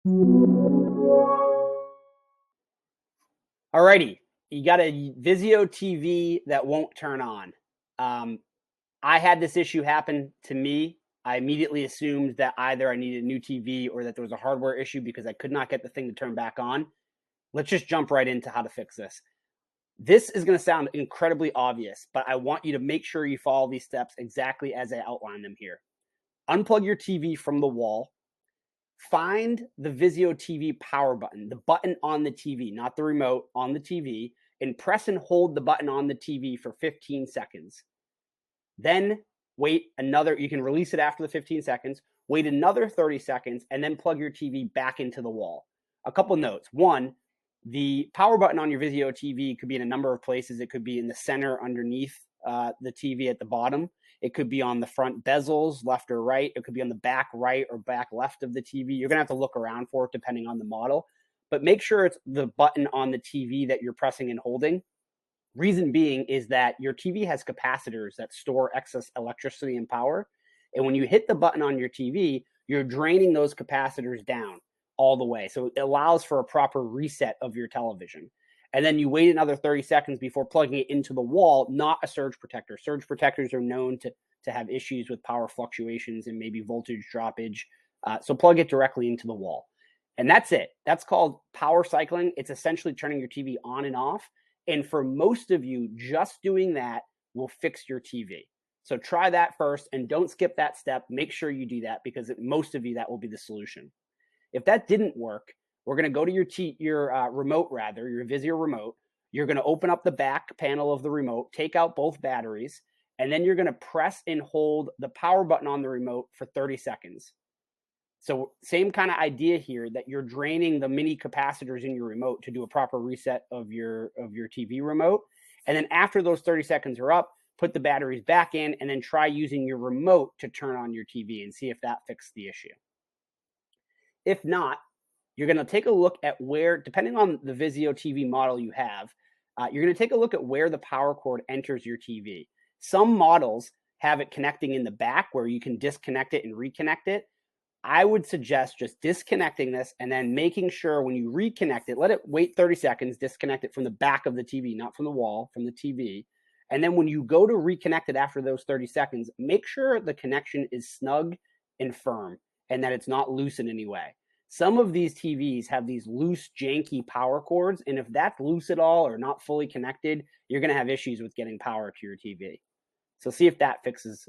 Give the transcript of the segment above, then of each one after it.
Alrighty, you got a Vizio TV that won't turn on. Um, I had this issue happen to me. I immediately assumed that either I needed a new TV or that there was a hardware issue because I could not get the thing to turn back on. Let's just jump right into how to fix this. This is going to sound incredibly obvious, but I want you to make sure you follow these steps exactly as I outline them here. Unplug your TV from the wall. Find the Vizio TV power button, the button on the TV, not the remote, on the TV, and press and hold the button on the TV for 15 seconds. Then wait another, you can release it after the 15 seconds, wait another 30 seconds, and then plug your TV back into the wall. A couple notes. One, the power button on your Vizio TV could be in a number of places. It could be in the center underneath the TV at the bottom. It could be on the front bezels, left or right. It could be on the back right or back left of the TV. You're going to have to look around for it depending on the model. But make sure it's the button on the TV that you're pressing and holding. Reason being is that your TV has capacitors that store excess electricity and power. And when you hit the button on your TV, you're draining those capacitors down all the way. So it allows for a proper reset of your television. And then you wait another 30 seconds before plugging it into the wall, not a surge protector. Surge protectors are known to have issues with power fluctuations and maybe voltage droppage. So plug it directly into the wall. And that's it. That's called power cycling. It's essentially turning your TV on and off. And for most of you, just doing that will fix your TV. So try that first and don't skip that step. Make sure you do that because most of you, that will be the solution. If that didn't work, we're going to go to your remote, your Vizio remote. You're going to open up the back panel of the remote, take out both batteries, and then you're going to press and hold the power button on the remote for 30 seconds. So same kind of idea here, that you're draining the mini capacitors in your remote to do a proper reset of your TV remote. And then after those 30 seconds are up, put the batteries back in and then try using your remote to turn on your TV and see if that fixed the issue. If not, you're going to take a look at where, depending on the Vizio TV model you have, you're going to take a look at where the power cord enters your TV. Some models have it connecting in the back where you can disconnect it and reconnect it. I would suggest just disconnecting this and then making sure when you reconnect it, let it wait 30 seconds, disconnect it from the back of the TV, not from the wall, from the TV. And then when you go to reconnect it after those 30 seconds, make sure the connection is snug and firm and that it's not loose in any way. Some of these TVs have these loose, janky power cords. And if that's loose at all or not fully connected, you're going to have issues with getting power to your TV. So see if that fixes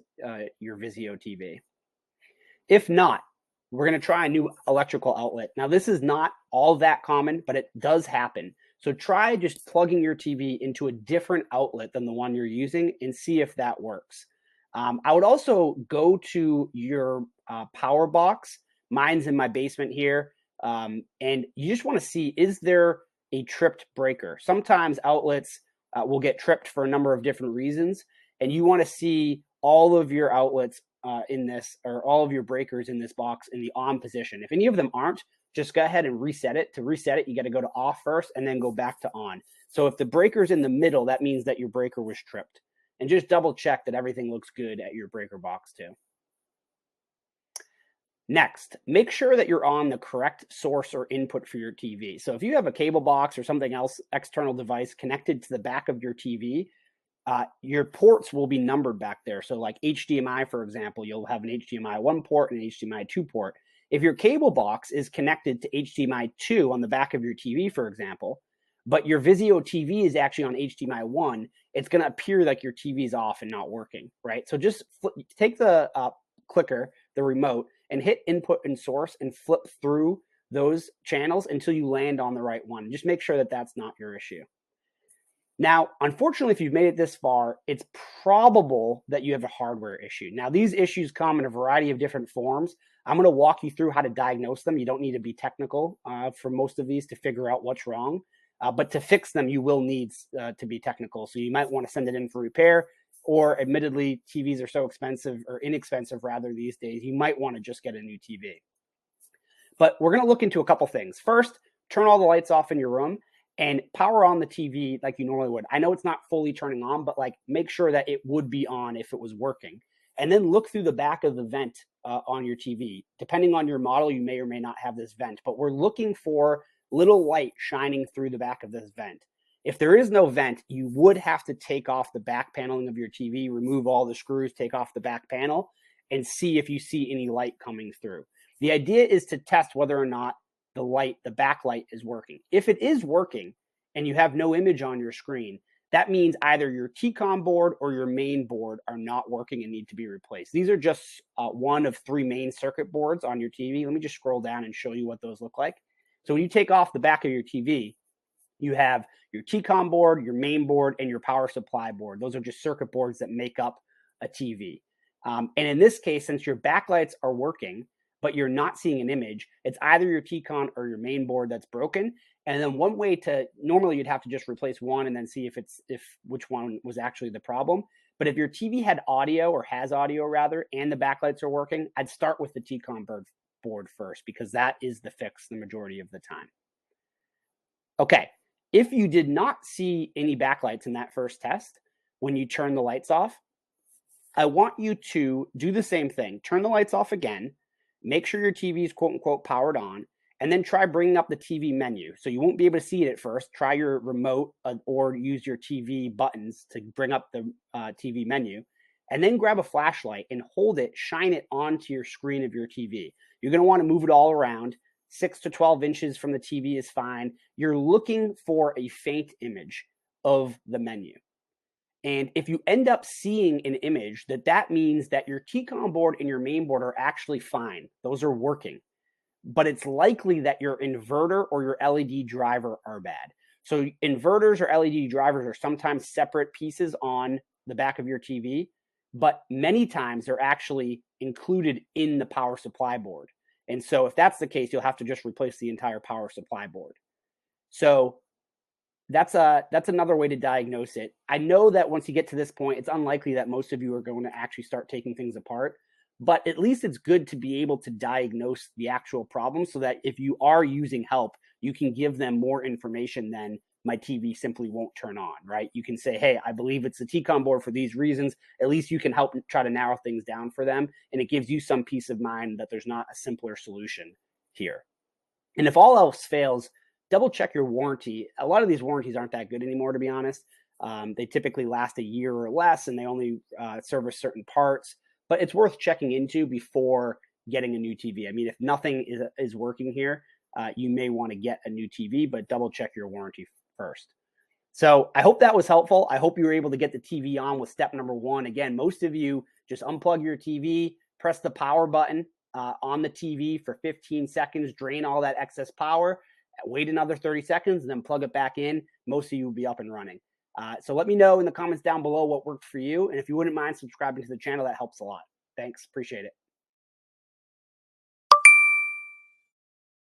your Vizio TV. If not, we're going to try a new electrical outlet. Now, this is not all that common, but it does happen. So try just plugging your TV into a different outlet than the one you're using and see if that works. I would also go to your power box. Mine's in my basement here. And you just want to see, is there a tripped breaker? Sometimes outlets will get tripped for a number of different reasons. And you want to see all of your outlets in this, or all of your breakers in this box in the on position. If any of them aren't, just go ahead and reset it. To reset it, you got to go to off first and then go back to on. So if the breaker's in the middle, that means that your breaker was tripped. And just double check that everything looks good at your breaker box too. Next, make sure that you're on the correct source or input for your TV. So if you have a cable box or something else, external device connected to the back of your TV, your ports will be numbered back there. So like HDMI, for example, you'll have an HDMI 1 port and an HDMI 2 port. If your cable box is connected to HDMI 2 on the back of your TV, for example, but your Vizio TV is actually on HDMI 1, it's going to appear like your TV is off and not working, right? So just take the clicker, the remote, and hit input and source and flip through those channels until you land on the right one. Just make sure that that's not your issue. Now, unfortunately, if you've made it this far, it's probable that you have a hardware issue. Now, these issues come in a variety of different forms. I'm going to walk you through how to diagnose them. You don't need to be technical for most of these to figure out what's wrong. But to fix them, you will need to be technical. So you might want to send it in for repair, or admittedly, TVs are so expensive, or inexpensive rather these days, you might want to just get a new TV. But we're going to look into a couple things. First, turn all the lights off in your room and power on the TV like you normally would. I know it's not fully turning on, but like make sure that it would be on if it was working. and then look through the back of the vent on your TV. Depending on your model, you may or may not have this vent, but we're looking for little light shining through the back of this vent. If there is no vent, you would have to take off the back paneling of your TV, remove all the screws, take off the back panel, and see if you see any light coming through. The idea is to test whether or not the light, the backlight, is working. If it is working and you have no image on your screen, that means either your TCON board or your main board are not working and need to be replaced. These are just one of 3 main circuit boards on your TV. Let me just scroll down and show you what those look like. So when you take off the back of your TV, you have your TCON board, your main board, and your power supply board. Those are just circuit boards that make up a TV. And in this case, since your backlights are working, but you're not seeing an image, it's either your TCON or your main board that's broken. And then one way to, normally you'd have to just replace one and then see if which one was actually the problem. But if your TV had audio, or has audio rather, and the backlights are working, I'd start with the TCON board first, because that is the fix the majority of the time. Okay, if you did not see any backlights in that first test, when you turn the lights off, I want you to do the same thing. Turn the lights off again, make sure your TV is quote unquote powered on, and then try bringing up the TV menu. So you won't be able to see it at first. Try your remote or use your TV buttons to bring up the TV menu, and then grab a flashlight and hold it, shine it onto your screen of your TV. You're going to want to move it all around. 6 to 12 inches from the TV is fine. You're looking for a faint image of the menu. And if you end up seeing an image, that means that your TCON board and your main board are actually fine. Those are working. But it's likely that your inverter or your LED driver are bad. So inverters or LED drivers are sometimes separate pieces on the back of your TV, but many times they're actually included in the power supply board. And so if that's the case, you'll have to just replace the entire power supply board. So that's another way to diagnose it. I know that once you get to this point, it's unlikely that most of you are going to actually start taking things apart, but at least it's good to be able to diagnose the actual problem, so that if you are using help, you can give them more information than my TV simply won't turn on, right? You can say, hey, I believe it's the TCON board for these reasons. At least you can help try to narrow things down for them. And it gives you some peace of mind that there's not a simpler solution here. And if all else fails, double check your warranty. A lot of these warranties aren't that good anymore, to be honest. They typically last a year or less, and they only service certain parts. But it's worth checking into before getting a new TV. I mean, if nothing is working here, you may want to get a new TV, but double check your warranty first. So I hope that was helpful. I hope you were able to get the TV on with step number 1. Again, most of you just unplug your TV, press the power button on the TV for 15 seconds, drain all that excess power, wait another 30 seconds, and then plug it back in. Most of you will be up and running. So let me know in the comments down below what worked for you. And if you wouldn't mind subscribing to the channel, that helps a lot. Thanks. Appreciate it.